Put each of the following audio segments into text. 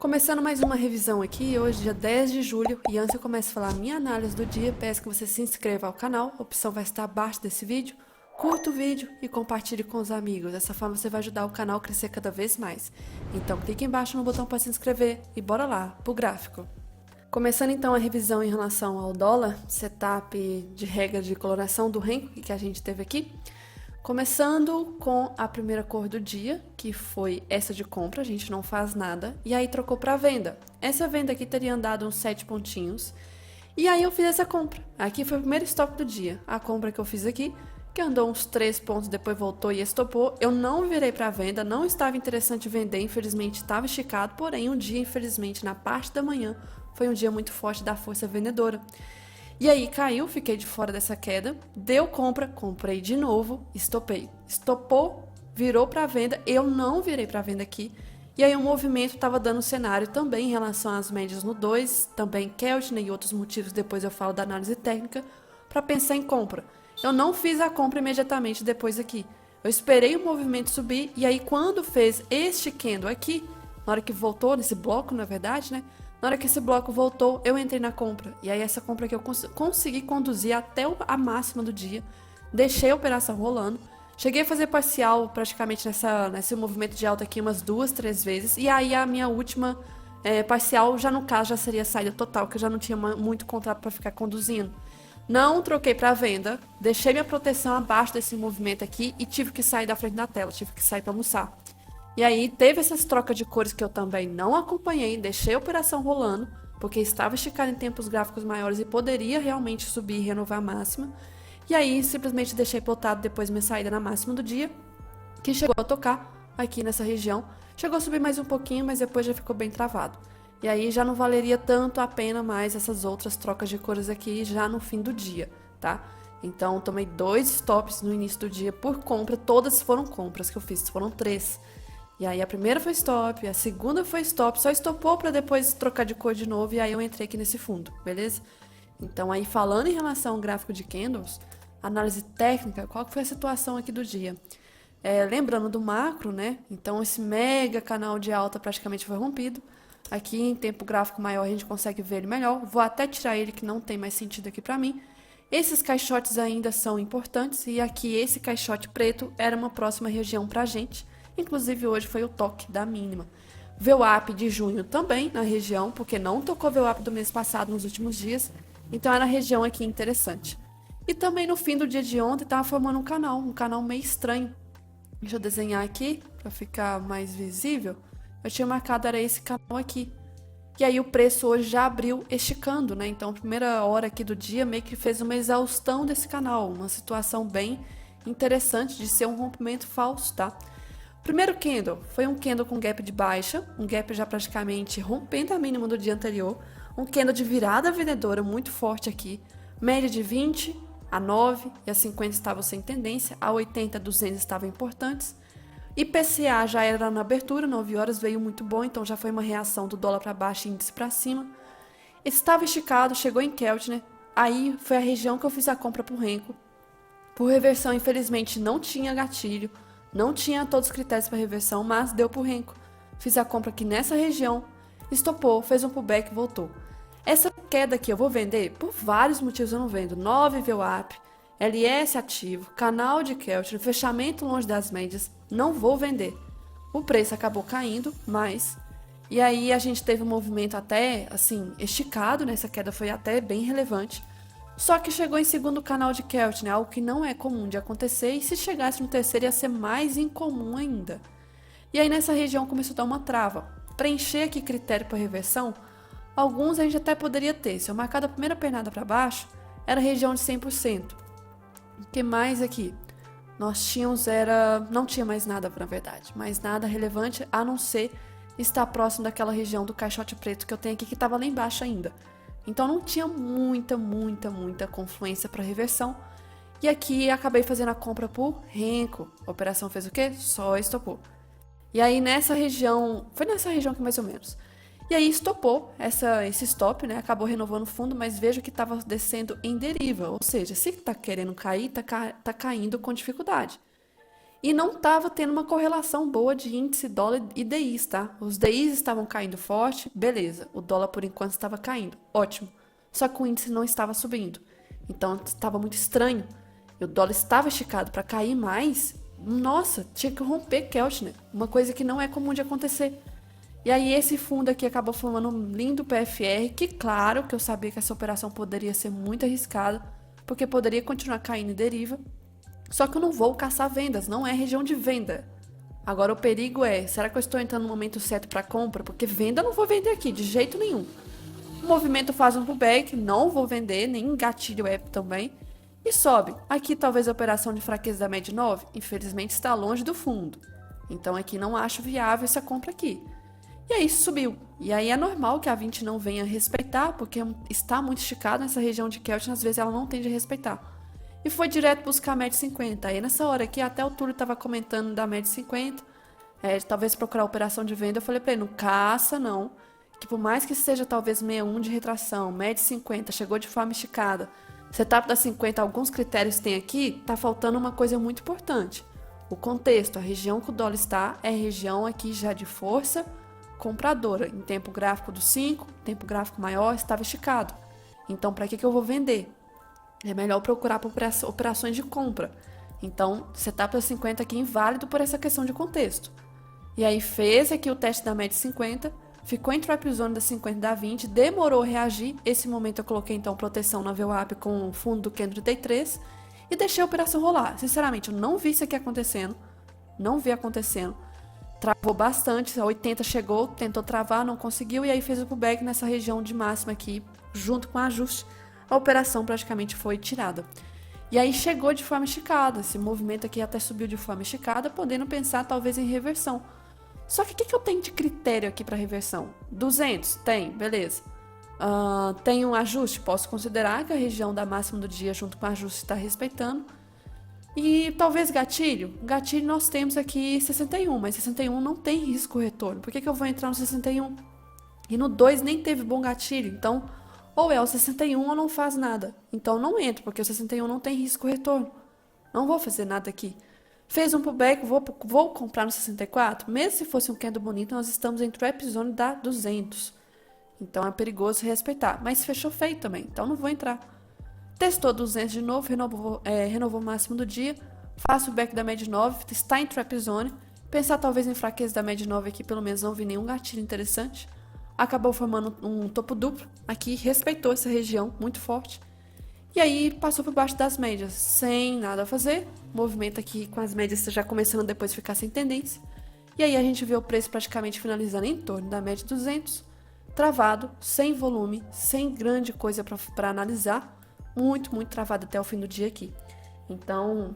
Começando mais uma revisão aqui, hoje dia 10 de julho, e antes eu começo a falar a minha análise do dia, peço que você se inscreva ao canal, a opção vai estar abaixo desse vídeo, curta o vídeo e compartilhe com os amigos, dessa forma você vai ajudar o canal a crescer cada vez mais. Então clique embaixo no botão para se inscrever e bora lá, pro gráfico. Começando então a revisão em relação ao dólar, setup de regra de coloração do Renko que a gente teve aqui. Começando com a primeira cor do dia, que foi essa de compra, a gente não faz nada, e aí trocou para venda. Essa venda aqui teria andado uns 7 pontinhos, e aí eu fiz essa compra. Aqui foi o primeiro stop do dia, a compra que eu fiz aqui, que andou uns 3 pontos, depois voltou e estopou. Eu não virei para venda, não estava interessante vender, infelizmente estava esticado, porém um dia, infelizmente, na parte da manhã, foi um dia muito forte da força vendedora. E aí caiu, fiquei de fora dessa queda, deu compra, comprei de novo, estopei. Estopou, virou para venda, eu não virei para venda aqui. E aí o movimento estava dando cenário também em relação às médias no 2, também Keltner e outros motivos, depois eu falo da análise técnica, para pensar em compra. Eu não fiz a compra imediatamente depois aqui. Eu esperei o movimento subir e aí quando fez este candle aqui, na hora que voltou, nesse bloco na verdade, né? Na hora que esse bloco voltou, eu entrei na compra. E aí essa compra que eu consegui conduzir até a máxima do dia. Deixei a operação rolando. Cheguei a fazer parcial praticamente nesse movimento de alta aqui umas 2, 3 vezes. E aí a minha última parcial, já no caso, já seria saída total, que eu já não tinha muito contrato para ficar conduzindo. Não troquei para venda. Deixei minha proteção abaixo desse movimento aqui e tive que sair da frente da tela. Tive que sair para almoçar. E aí teve essas trocas de cores que eu também não acompanhei, deixei a operação rolando, porque estava esticado em tempos gráficos maiores e poderia realmente subir e renovar a máxima. E aí simplesmente deixei plotado depois minha saída na máxima do dia, que chegou a tocar aqui nessa região. Chegou a subir mais um pouquinho, mas depois já ficou bem travado. E aí já não valeria tanto a pena mais essas outras trocas de cores aqui já no fim do dia, tá? Então tomei 2 stops no início do dia por compra, todas foram compras que eu fiz, foram 3. E aí a primeira foi stop, a segunda foi stop, só estopou para depois trocar de cor de novo e aí eu entrei aqui nesse fundo, beleza? Então aí falando em relação ao gráfico de candles, análise técnica, qual foi a situação aqui do dia? Lembrando do macro, né? Então esse mega canal de alta praticamente foi rompido. Aqui em tempo gráfico maior a gente consegue ver ele melhor. Vou até tirar ele que não tem mais sentido aqui para mim. Esses caixotes ainda são importantes e aqui esse caixote preto era uma próxima região para a gente. Inclusive hoje foi o toque da mínima. VWAP de junho também na região, porque não tocou VWAP do mês passado nos últimos dias. Então era a região aqui interessante. E também no fim do dia de ontem estava formando um canal meio estranho. Deixa eu desenhar aqui para ficar mais visível. Eu tinha marcado, era esse canal aqui. E aí o preço hoje já abriu esticando, né? Então a primeira hora aqui do dia meio que fez uma exaustão desse canal. Uma situação bem interessante de ser um rompimento falso, tá? Primeiro candle foi um candle com gap de baixa, um gap já praticamente rompendo a mínima do dia anterior, um candle de virada vendedora muito forte aqui, média de 20, a 9 e a 50 estavam sem tendência, a 80 e a 200 estavam importantes, IPCA já era na abertura, 9 horas veio muito bom, então já foi uma reação do dólar para baixo e índice para cima, estava esticado, chegou em Keltner, aí foi a região que eu fiz a compra por Renko, por reversão infelizmente não tinha gatilho, não tinha todos os critérios para reversão, mas deu por Renko. Fiz a compra aqui nessa região, estopou, fez um pullback e voltou. Essa queda aqui eu vou vender por vários motivos eu não vendo. 9 VWAP, LS ativo, canal de Keltner, fechamento longe das médias, não vou vender. O preço acabou caindo, mas... E aí a gente teve um movimento até, assim, esticado, né? Essa queda foi até bem relevante. Só que chegou em segundo canal de Keltner, algo que não é comum de acontecer, e se chegasse no terceiro ia ser mais incomum ainda. E aí nessa região começou a dar uma trava. Preencher aqui critério para reversão, alguns a gente até poderia ter. Se eu marcar da primeira pernada para baixo, era região de 100%. O que mais aqui? Nós tínhamos, não tinha mais nada na verdade, mais nada relevante a não ser estar próximo daquela região do caixote preto que eu tenho aqui que estava lá embaixo ainda. Então não tinha muita confluência para reversão. E aqui acabei fazendo a compra por Renko. A operação fez o quê? Só estopou. E aí nessa região, foi nessa região aqui mais ou menos. E aí estopou esse stop, né? Acabou renovando o fundo, mas vejo que estava descendo em deriva. Ou seja, se está querendo cair, tá caindo com dificuldade. E não estava tendo uma correlação boa de índice dólar e DIs, tá? Os DIs estavam caindo forte, beleza. O dólar por enquanto estava caindo, ótimo. Só que o índice não estava subindo. Então estava muito estranho. E o dólar estava esticado para cair mais. Nossa, tinha que romper Keltner, uma coisa que não é comum de acontecer. E aí esse fundo aqui acabou formando um lindo PFR, que claro que eu sabia que essa operação poderia ser muito arriscada, porque poderia continuar caindo em deriva. Só que eu não vou caçar vendas, não é região de venda. Agora o perigo é, será que eu estou entrando no momento certo para compra? Porque venda eu não vou vender aqui, de jeito nenhum. O movimento faz um pullback, não vou vender, nem gatilho é também. E sobe. Aqui talvez a operação de fraqueza da média 9, infelizmente está longe do fundo. Então aqui não acho viável essa compra aqui. E aí subiu. E aí é normal que a 20 não venha respeitar, porque está muito esticado nessa região de Keltner, às vezes ela não tende a respeitar. E foi direto buscar a média 50. Aí nessa hora aqui, até o Túlio estava comentando da média 50, talvez procurar operação de venda. Eu falei para ele, não caça não, que por mais que seja talvez 61 de retração, média 50, chegou de forma esticada, setup da 50, alguns critérios tem aqui, tá faltando uma coisa muito importante. O contexto, a região que o dólar está é região aqui já de força compradora. Em tempo gráfico do 5, tempo gráfico maior, estava esticado. Então, para que eu vou vender? É melhor procurar por operações de compra. Então, setup da 50 aqui inválido por essa questão de contexto. E aí fez aqui o teste da média 50, ficou em trap zone da 50 da 20, demorou a reagir. Esse momento eu coloquei então proteção na VWAP com o fundo do Ken 33 e deixei a operação rolar. Sinceramente, eu não vi isso aqui acontecendo. Não vi acontecendo. Travou bastante, a 80 chegou, tentou travar, não conseguiu, e aí fez o pullback nessa região de máxima aqui, junto com o ajuste. A operação praticamente foi tirada. E aí chegou de forma esticada, esse movimento aqui até subiu de forma esticada, podendo pensar talvez em reversão. Só que o que eu tenho de critério aqui para reversão? 200? Tem, beleza. Tem um ajuste? Posso considerar que a região da máxima do dia junto com o ajuste está respeitando. E talvez gatilho? Gatilho nós temos aqui 61, mas 61 não tem risco retorno. Por que eu vou entrar no 61? E no 2 nem teve bom gatilho, então ou é o 61 ou não faz nada. Então não entro, porque o 61 não tem risco retorno. Não vou fazer nada aqui. Fez um pullback, vou comprar no 64? Mesmo se fosse um candle bonito, nós estamos em trap zone da 200. Então é perigoso respeitar. Mas fechou feio também, então não vou entrar. Testou 200 de novo, renovou o máximo do dia. Faço o back da média 9, está em trap zone. Pensar talvez em fraqueza da média 9 aqui, pelo menos não vi nenhum gatilho interessante. Acabou formando um topo duplo aqui, respeitou essa região muito forte. E aí passou por baixo das médias, sem nada a fazer. Movimento aqui com as médias já começando depois a ficar sem tendência. E aí a gente vê o preço praticamente finalizando em torno da média 200. Travado, sem volume, sem grande coisa para analisar. Muito travado até o fim do dia aqui. Então,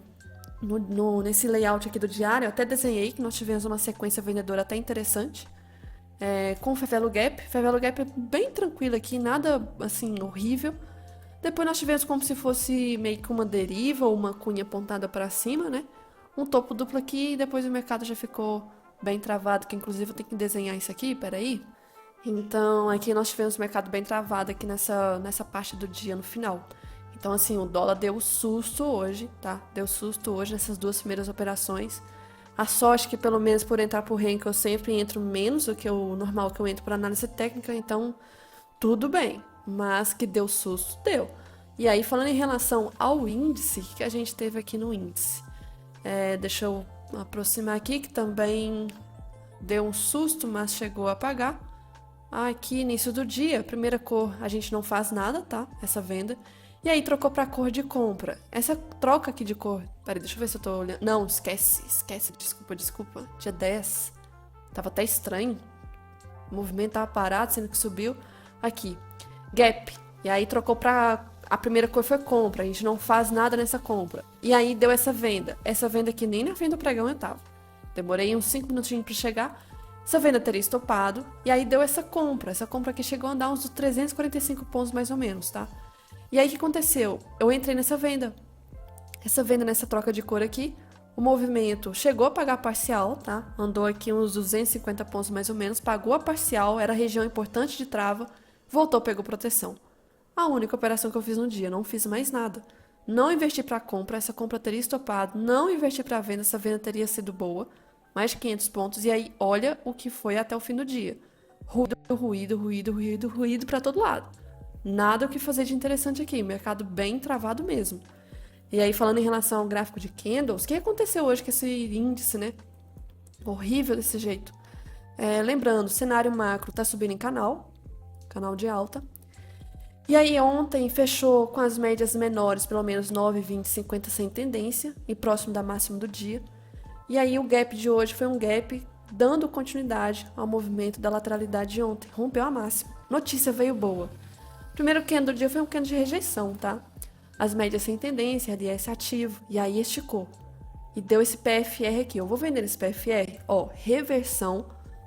nesse layout aqui do diário, eu até desenhei que nós tivemos uma sequência vendedora até interessante. Com o Favelo Gap. Favelo Gap é bem tranquilo aqui, nada assim horrível. Depois nós tivemos como se fosse meio que uma deriva ou uma cunha apontada para cima, né? Um topo duplo aqui e depois o mercado já ficou bem travado, que inclusive eu tenho que desenhar isso aqui, peraí. Então aqui nós tivemos o mercado bem travado aqui nessa parte do dia no final. Então assim, o dólar deu susto hoje, tá? Deu susto hoje nessas duas primeiras operações. A sorte que pelo menos por entrar por Henk eu sempre entro menos do que o normal que eu entro para análise técnica, então tudo bem, mas que deu susto, deu. E aí falando em relação ao índice, o que a gente teve aqui no índice? Deixa eu aproximar aqui, que também deu um susto, mas chegou a pagar. Aqui início do dia, primeira cor, a gente não faz nada, tá? Essa venda. E aí trocou pra cor de compra. Essa troca aqui de cor... Peraí, deixa eu ver se eu tô olhando... Não, esquece. Desculpa. Dia 10. Tava até estranho. O movimento tava parado, sendo que subiu. Aqui. Gap. E aí trocou pra... A primeira cor foi compra. A gente não faz nada nessa compra. E aí deu essa venda. Essa venda aqui nem na frente do pregão eu tava. Demorei uns 5 minutinhos pra chegar. Essa venda teria estopado. E aí deu essa compra. Essa compra aqui chegou a andar uns 345 pontos mais ou menos, tá? E aí o que aconteceu? Eu entrei nessa venda. Essa venda nessa troca de cor aqui, o movimento chegou a pagar parcial, tá? Andou aqui uns 250 pontos mais ou menos, pagou a parcial, era região importante de trava, voltou, pegou proteção. A única operação que eu fiz no dia, não fiz mais nada. não investi para compra, essa compra teria estopado, não investi para venda, essa venda teria sido boa, mais de 500 pontos, e aí olha o que foi até o fim do dia. Ruído para todo lado. Nada o que fazer de interessante aqui, mercado bem travado mesmo. E aí, falando em relação ao gráfico de candles, o que aconteceu hoje com esse índice, né? Horrível desse jeito. Lembrando, cenário macro tá subindo em canal de alta. E aí ontem fechou com as médias menores, pelo menos 9, 20, 50 sem tendência, e próximo da máxima do dia. E aí o gap de hoje foi um gap dando continuidade ao movimento da lateralidade de ontem. Rompeu a máxima. Notícia veio boa. Primeiro candle do dia foi um candle de rejeição, tá? As médias sem tendência, RDS ativo, e aí esticou. E deu esse PFR aqui. Eu vou vender esse PFR. Reversão,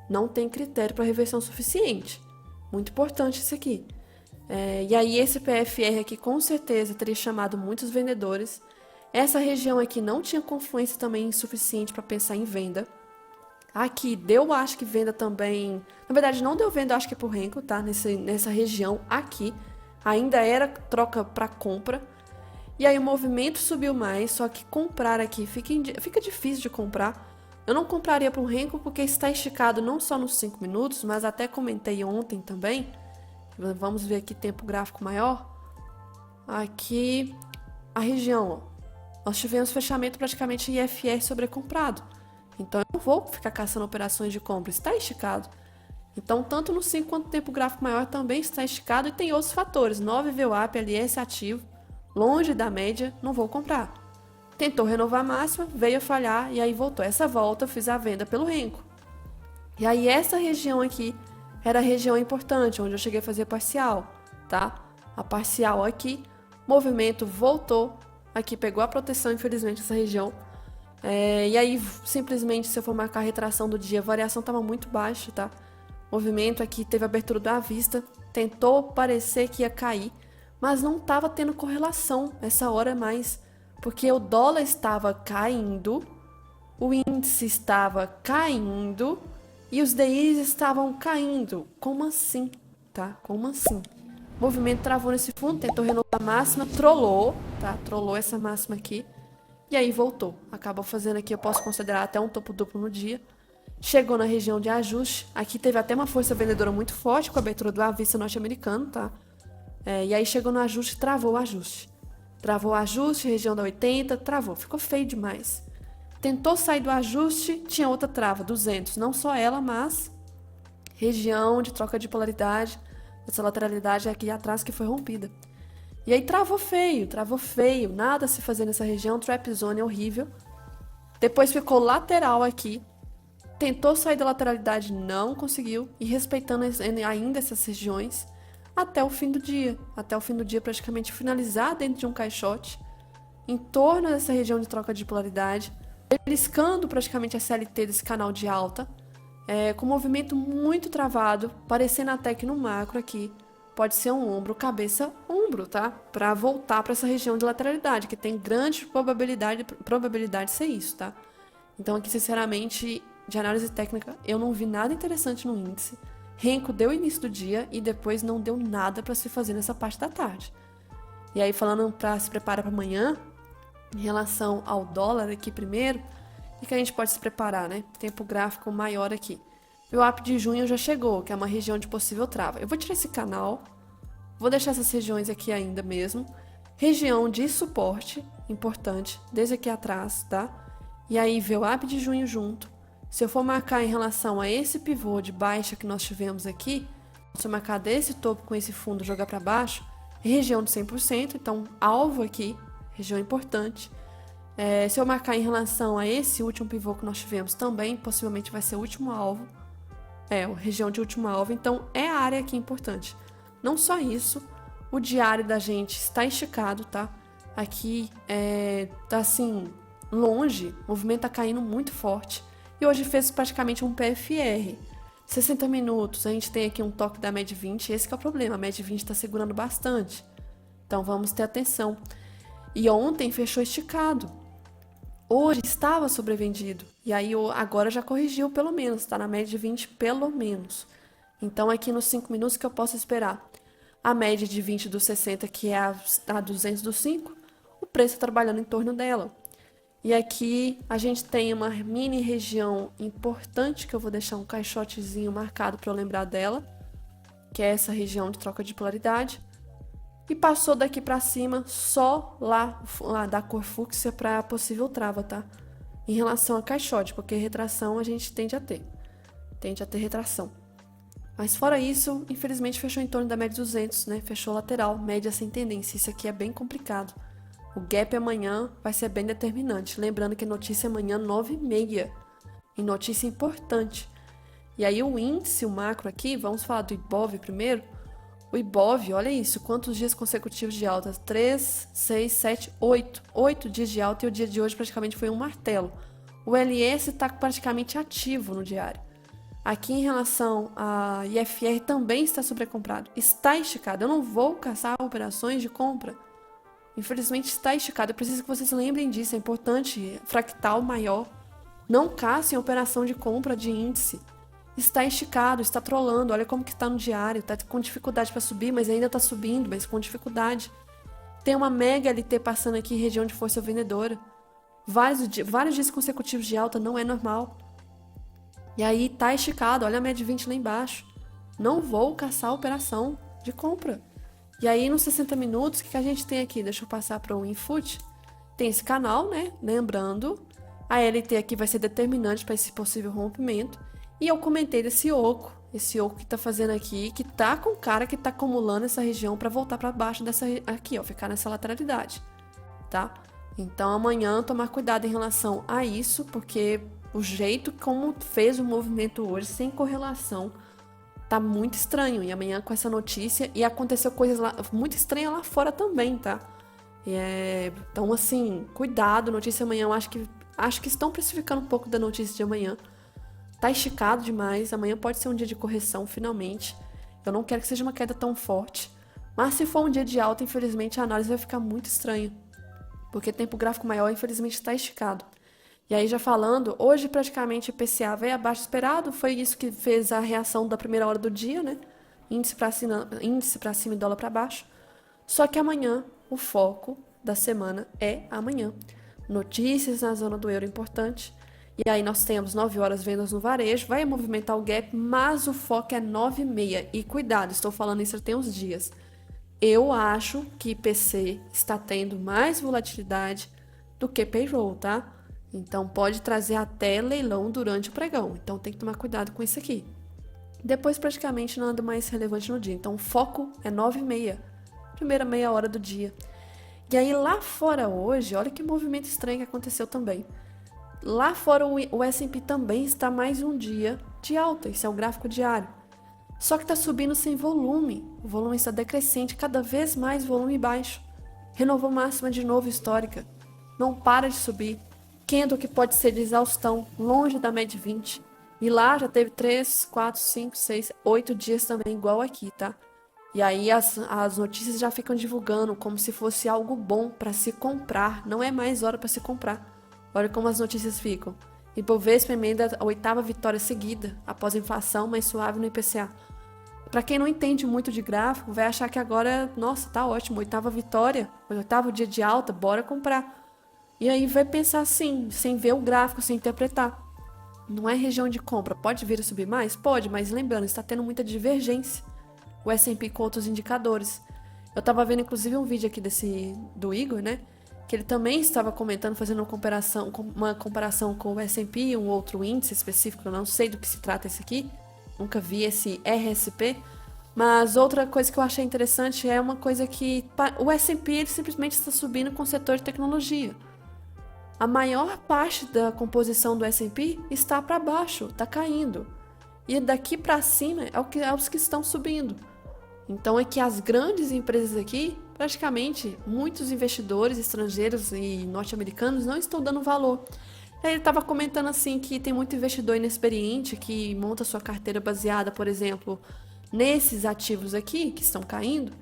não tem critério para reversão suficiente. Muito importante isso aqui. E aí esse PFR aqui com certeza teria chamado muitos vendedores. Essa região aqui não tinha confluência também suficiente para pensar em venda. Aqui deu, acho que venda também. Na verdade, não deu venda, acho que é por Renko, tá? Nessa região aqui. Ainda era troca para compra. E aí o movimento subiu mais, só que comprar aqui fica difícil de comprar. Eu não compraria para o Renko porque está esticado não só nos 5 minutos, mas até comentei ontem também. Vamos ver aqui tempo gráfico maior. Aqui a região, nós tivemos fechamento praticamente IFR sobrecomprado. Então eu não vou ficar caçando operações de compra, está esticado. Então tanto no 5 quanto no tempo gráfico maior também está esticado e tem outros fatores. 9 VWAP, LS ativo, longe da média, não vou comprar. Tentou renovar a máxima, veio a falhar e aí voltou. Essa volta eu fiz a venda pelo Renko. E aí essa região aqui era a região importante, onde eu cheguei a fazer parcial, tá? A parcial aqui, movimento voltou, aqui pegou a proteção, infelizmente, essa região. E aí, simplesmente, se eu for marcar a retração do dia, a variação estava muito baixa, tá? Movimento aqui teve abertura da vista, tentou parecer que ia cair, mas não estava tendo correlação essa hora mais, porque o dólar estava caindo, o índice estava caindo, e os DIs estavam caindo. Como assim? Tá? Como assim? O movimento travou nesse fundo, tentou renovar a máxima, trollou, tá? Trollou essa máxima aqui. E aí voltou. Acabou fazendo aqui, eu posso considerar até um topo duplo no dia. Chegou na região de ajuste. Aqui teve até uma força vendedora muito forte com a abertura do avista norte-americano, tá? E aí chegou no ajuste, travou o ajuste. Travou o ajuste, região da 80, travou. Ficou feio demais. Tentou sair do ajuste, tinha outra trava, 200. Não só ela, mas região de troca de polaridade, essa lateralidade aqui atrás que foi rompida. E aí travou feio, nada a se fazer nessa região, trap zone horrível. Depois ficou lateral aqui, tentou sair da lateralidade, não conseguiu, e respeitando ainda essas regiões até o fim do dia. Até o fim do dia praticamente finalizar dentro de um caixote, em torno dessa região de troca de polaridade, beliscando praticamente a CLT desse canal de alta, com um movimento muito travado, parecendo até que no macro aqui pode ser um ombro, cabeça, ombro, tá? Para voltar para essa região de lateralidade, que tem grande probabilidade de ser isso, tá? Então aqui, sinceramente, de análise técnica, eu não vi nada interessante no índice. Renko deu início do dia e depois não deu nada para se fazer nessa parte da tarde. E aí, falando para se preparar para amanhã, em relação ao dólar aqui primeiro, o que a gente pode se preparar, né? Tempo gráfico maior aqui. O VWAP de junho já chegou, que é uma região de possível trava. Eu vou tirar esse canal, vou deixar essas regiões aqui ainda mesmo. Região de suporte, importante, desde aqui atrás, tá? E aí, VWAP de junho junto. Se eu for marcar em relação a esse pivô de baixa que nós tivemos aqui, se eu marcar desse topo com esse fundo e jogar para baixo, região de 100%, então alvo aqui, região importante. Se eu marcar em relação a esse último pivô que nós tivemos também, possivelmente vai ser o último alvo. Região de último alvo, então é a área aqui importante. Não só isso, o diário da gente está esticado, tá? Aqui tá assim, longe, o movimento tá caindo muito forte. E hoje fez praticamente um PFR. 60 minutos, a gente tem aqui um toque da MED 20, esse que é o problema, a MED 20 está segurando bastante. Então vamos ter atenção. E ontem fechou esticado. Hoje estava sobrevendido. E aí agora já corrigiu pelo menos, está na média de 20 pelo menos. Então aqui nos 5 minutos que eu posso esperar a média de 20 dos 60, que é a 200 dos 5, o preço trabalhando em torno dela. E aqui a gente tem uma mini região importante que eu vou deixar um caixotezinho marcado para eu lembrar dela, que é essa região de troca de polaridade. E passou daqui para cima só lá da cor fúcsia para possível trava, tá? Em relação a caixote, porque retração a gente tende a ter retração. Mas fora isso, infelizmente fechou em torno da média 200, né? Fechou lateral, média sem tendência. Isso aqui é bem complicado. O gap amanhã vai ser bem determinante. Lembrando que notícia amanhã 9h30. E notícia importante. E aí o índice, o macro aqui, vamos falar do Ibov primeiro. O Ibov, olha isso, quantos dias consecutivos de alta? 3, 6, 7, 8. 8 dias de alta e o dia de hoje praticamente foi um martelo. O LS está praticamente ativo no diário. Aqui em relação a IFR também está sobrecomprado. Está esticado. Eu não vou caçar operações de compra. Infelizmente está esticado. Eu preciso que vocês lembrem disso. É importante. Fractal maior. Não caçem operação de compra de índice. Está esticado, está trolando. Olha como que está no diário. Está com dificuldade para subir, mas ainda está subindo, mas com dificuldade. Tem uma mega LT passando aqui em região de força vendedora. Vários dias consecutivos de alta não é normal. E aí tá esticado, olha a média 20 lá embaixo. Não vou caçar a operação de compra. E aí nos 60 minutos, o que a gente tem aqui? Deixa eu passar para o Infoot. Tem esse canal, né? Lembrando, a LT aqui vai ser determinante para esse possível rompimento. E eu comentei desse oco. Esse oco que tá fazendo aqui, que tá com cara que tá acumulando essa região para voltar para baixo dessa aqui, ó, ficar nessa lateralidade, tá? Então amanhã tomar cuidado em relação a isso, porque o jeito como fez o movimento hoje, sem correlação, tá muito estranho. E amanhã com essa notícia, e aconteceu coisas lá, muito estranhas lá fora também, tá? Então assim, cuidado, notícia amanhã, eu acho que estão precificando um pouco da notícia de amanhã. Tá esticado demais, amanhã pode ser um dia de correção, finalmente. Eu não quero que seja uma queda tão forte. Mas se for um dia de alta, infelizmente, a análise vai ficar muito estranha. Porque tempo gráfico maior, infelizmente, está esticado. E aí, já falando, hoje praticamente o IPCA veio abaixo do esperado. Foi isso que fez a reação da primeira hora do dia, né? Índice para cima e dólar para baixo. Só que amanhã, o foco da semana é amanhã. Notícias na zona do euro importante. E aí nós temos 9 horas vendas no varejo, vai movimentar o gap, mas o foco é 9h30. E cuidado, estou falando isso tem uns dias. Eu acho que IPC está tendo mais volatilidade do que payroll, tá? Então pode trazer até leilão durante o pregão. Então tem que tomar cuidado com isso aqui. Depois praticamente nada mais relevante no dia. Então o foco é 9h30. Primeira meia hora do dia. E aí lá fora hoje, olha que movimento estranho que aconteceu também. Lá fora o S&P também está mais um dia de alta, isso é o gráfico diário. Só que está subindo sem volume, o volume está decrescente, cada vez mais volume baixo. Renovou máxima de novo histórica, não para de subir. Candle que pode ser de exaustão, longe da média 20. E lá já teve 3, 4, 5, 6, 8 dias também igual aqui, tá? E aí as notícias já ficam divulgando como se fosse algo bom para se comprar, não é mais hora para se comprar. Olha como as notícias ficam. Ibovespa emenda a 8ª vitória seguida, após a inflação mais suave no IPCA. Para quem não entende muito de gráfico, vai achar que agora, nossa, tá ótimo, 8ª vitória, 8º dia de alta, bora comprar. E aí vai pensar assim, sem ver o gráfico, sem interpretar. Não é região de compra, pode vir a subir mais? Pode, mas lembrando, está tendo muita divergência. O S&P com outros indicadores. Eu estava vendo inclusive um vídeo aqui do Igor, né? Que ele também estava comentando, fazendo uma comparação com o S&P, um outro índice específico, eu não sei do que se trata esse aqui, nunca vi esse RSP, mas outra coisa que eu achei interessante é uma coisa que o S&P ele simplesmente está subindo com o setor de tecnologia. A maior parte da composição do S&P está para baixo, está caindo, e daqui para cima é os que estão subindo. Então é que as grandes empresas aqui, praticamente, muitos investidores estrangeiros e norte-americanos não estão dando valor. Ele estava comentando assim que tem muito investidor inexperiente que monta sua carteira baseada, por exemplo, nesses ativos aqui que estão caindo,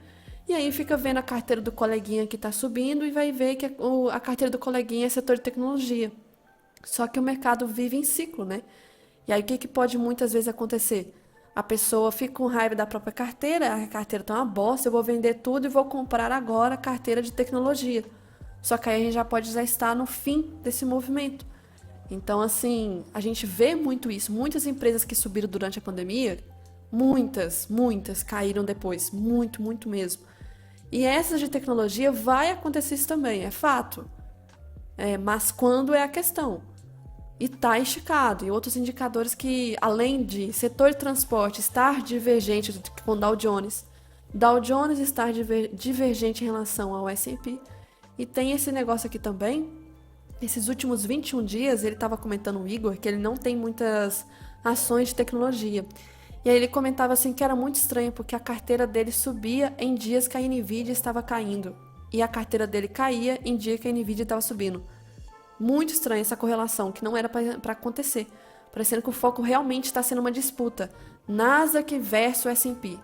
e aí fica vendo a carteira do coleguinha que está subindo e vai ver que a carteira do coleguinha é setor de tecnologia. Só que o mercado vive em ciclo, né? E aí o que pode muitas vezes acontecer? A pessoa fica com raiva da própria carteira, a carteira tá uma bosta, eu vou vender tudo e vou comprar agora a carteira de tecnologia. Só que aí a gente já pode já estar no fim desse movimento. Então, assim, a gente vê muito isso. Muitas empresas que subiram durante a pandemia, muitas caíram depois. Muito, muito mesmo. E essas de tecnologia vai acontecer isso também, é fato. Mas quando é a questão? E tá esticado. E outros indicadores que, além de setor de transporte estar divergente com Dow Jones estar divergente em relação ao S&P. E tem esse negócio aqui também, esses últimos 21 dias, ele estava comentando, o Igor, que ele não tem muitas ações de tecnologia. E aí ele comentava assim que era muito estranho, porque a carteira dele subia em dias que a Nvidia estava caindo. E a carteira dele caía em dia que a Nvidia estava subindo. Muito estranha essa correlação, que não era para acontecer. Parecendo que o foco realmente está sendo uma disputa. Nasdaq versus S&P.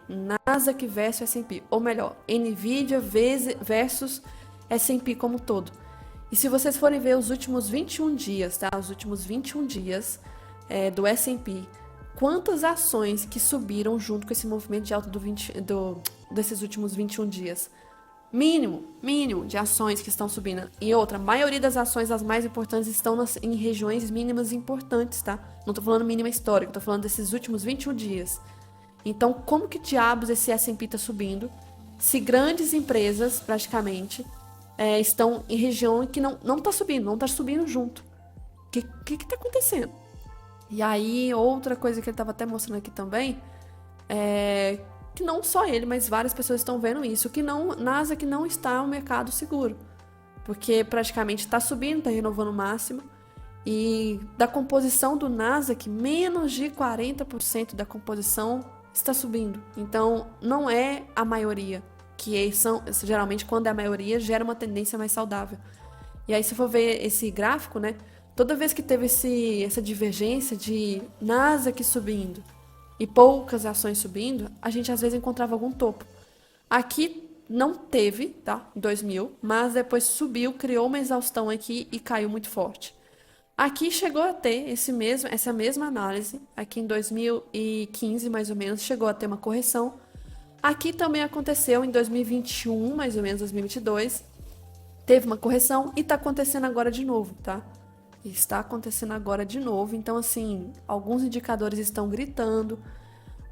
Nasdaq versus S&P. Ou melhor, Nvidia versus S&P como um todo. E se vocês forem ver os últimos 21 dias, tá? Os últimos 21 dias do S&P, quantas ações que subiram junto com esse movimento de alta desses últimos 21 dias? Mínimo de ações que estão subindo. E outra, a maioria das ações, as mais importantes, estão em regiões mínimas importantes, tá? Não tô falando mínima histórica, tô falando desses últimos 21 dias. Então, como que diabos esse S&P tá subindo? Se grandes empresas, praticamente, estão em região que não tá subindo junto. O que tá acontecendo? E aí, outra coisa que ele tava até mostrando aqui também, que não só ele, mas várias pessoas estão vendo isso, que Nasdaq não está um mercado seguro. Porque praticamente está subindo, está renovando o máximo. E da composição do Nasdaq, menos de 40% da composição está subindo. Então, não é a maioria, que geralmente quando é a maioria, gera uma tendência mais saudável. E aí, se for ver esse gráfico, né? Toda vez que teve essa divergência de Nasdaq subindo e poucas ações subindo, a gente às vezes encontrava algum topo. Aqui não teve, tá? Em 2000, mas depois subiu, criou uma exaustão aqui e caiu muito forte. Aqui chegou a ter essa mesma análise, aqui em 2015 mais ou menos, chegou a ter uma correção. Aqui também aconteceu em 2021, mais ou menos 2022, teve uma correção e tá acontecendo agora de novo, tá? Está acontecendo agora de novo, então assim, alguns indicadores estão gritando.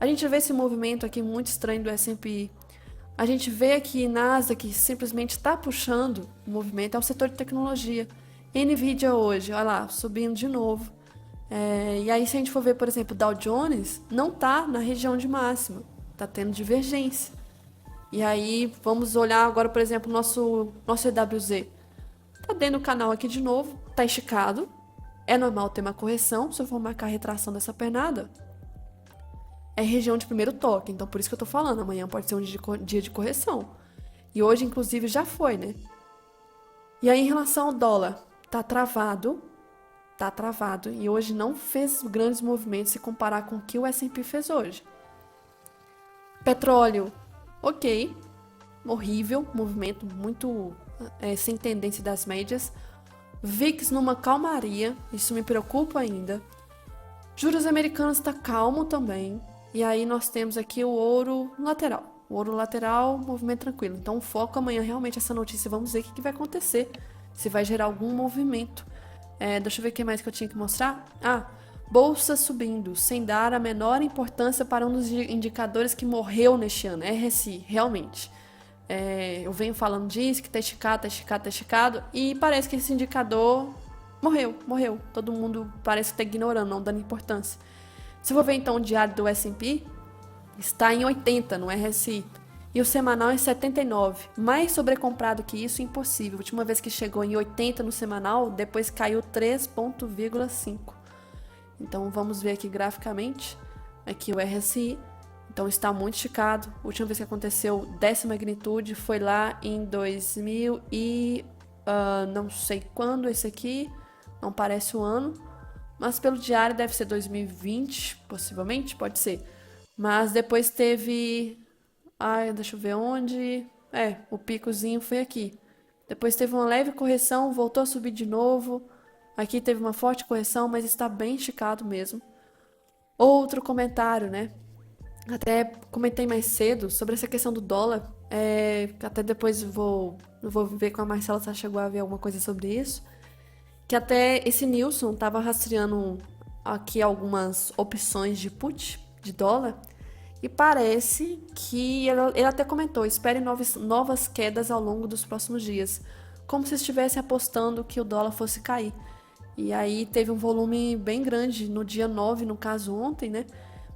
A gente vê esse movimento aqui muito estranho do S&P. A gente vê aqui Nasdaq que simplesmente está puxando o movimento, é o setor de tecnologia. Nvidia hoje, olha lá, subindo de novo. E aí se a gente for ver, por exemplo, Dow Jones, não está na região de máxima, está tendo divergência. E aí vamos olhar agora, por exemplo, nosso EWZ. Tá dentro do canal aqui de novo, tá esticado. É normal ter uma correção, se eu for marcar a retração dessa pernada. É região de primeiro toque, então por isso que eu tô falando, amanhã pode ser um dia de correção. E hoje, inclusive, já foi, né? E aí, em relação ao dólar, tá travado, e hoje não fez grandes movimentos se comparar com o que o S&P fez hoje. Petróleo, ok, horrível, movimento muito sem tendência das médias. VIX numa calmaria, isso me preocupa ainda. Juros americanos está calmo também. E aí nós temos aqui o ouro lateral. O ouro lateral, movimento tranquilo. Então foco amanhã realmente essa notícia. Vamos ver o que vai acontecer. Se vai gerar algum movimento. Deixa eu ver o que mais que eu tinha que mostrar. Bolsa subindo, sem dar a menor importância para um dos indicadores que morreu neste ano. RSI, realmente. Eu venho falando disso, que tá esticado. E parece que esse indicador morreu. Todo mundo parece que tá ignorando, não dando importância. Se eu for ver então o diário do S&P, está em 80 no RSI. E o semanal em 79. Mais sobrecomprado que isso, impossível. A última vez que chegou em 80 no semanal, depois caiu 3,5. Então vamos ver aqui graficamente. Aqui o RSI. Então está muito esticado. A última vez que aconteceu dessa magnitude foi lá em 2000 e não sei quando esse aqui. Não parece o ano. Mas pelo diário deve ser 2020, possivelmente, pode ser. Mas depois teve... deixa eu ver onde... o picozinho foi aqui. Depois teve uma leve correção, voltou a subir de novo. Aqui teve uma forte correção, mas está bem esticado mesmo. Outro comentário, né? Até comentei mais cedo sobre essa questão do dólar. Até depois vou Eu vou ver com a Marcela se ela chegou a ver alguma coisa sobre isso. Que até esse Nilson estava rastreando aqui algumas opções de put, de dólar, e parece que ele até comentou, espere novas quedas ao longo dos próximos dias, como se estivesse apostando que o dólar fosse cair. E aí teve um volume bem grande no dia 9, no caso ontem, né?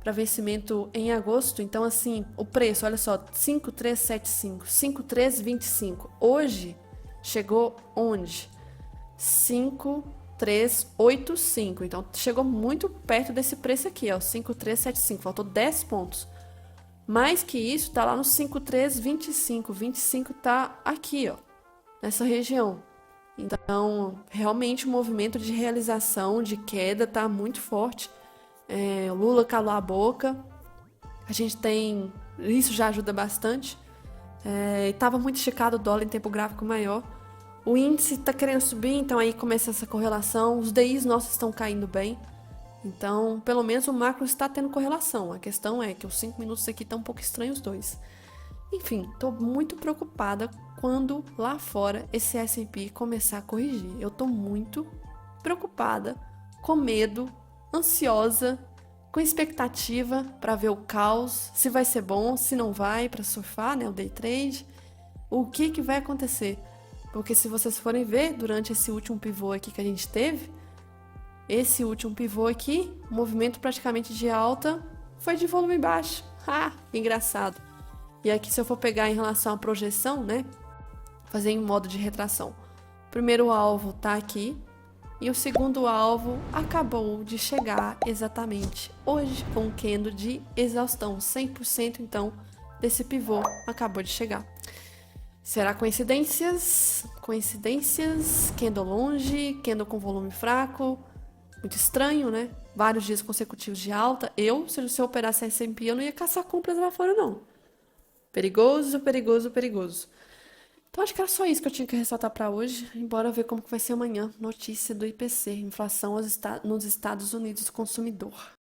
Para vencimento em agosto. Então, assim, o preço, olha só, 5,375, 5,325. Hoje chegou onde? 5,385. Então, chegou muito perto desse preço aqui, ó, 5,375. Faltou 10 pontos. Mais que isso, tá lá no 5,325. 25 tá aqui, ó, nessa região. Então, realmente o movimento de realização, de queda, tá muito forte. O Lula calou a boca. A gente tem. Isso já ajuda bastante. Estava muito esticado o dólar em tempo gráfico maior. O índice está querendo subir, então aí começa essa correlação. Os DIs nossos estão caindo bem. Então, pelo menos o macro está tendo correlação. A questão é que os 5 minutos aqui estão um pouco estranhos os dois. Enfim, estou muito preocupada quando lá fora esse S&P começar a corrigir. Eu estou muito preocupada, com medo, ansiosa, com expectativa para ver o caos, se vai ser bom, se não vai, para surfar, né, o day trade. O que vai acontecer? Porque se vocês forem ver, durante esse último pivô aqui que a gente teve, esse último pivô aqui, o movimento praticamente de alta foi de volume baixo. Engraçado. E aqui, se eu for pegar em relação à projeção, né? Fazer em modo de retração. O primeiro alvo tá aqui. E o segundo alvo acabou de chegar exatamente hoje, com um candle de exaustão. 100% então desse pivô acabou de chegar. Será coincidências? Coincidências? Candle longe, candle com volume fraco. Muito estranho, né? Vários dias consecutivos de alta. Se eu operasse S&P, eu não ia caçar compras lá fora, não. Perigoso, perigoso, perigoso. Então acho que era só isso que eu tinha que ressaltar para hoje. Embora ver como que vai ser amanhã. Notícia do IPC, inflação nos Estados Unidos do consumidor.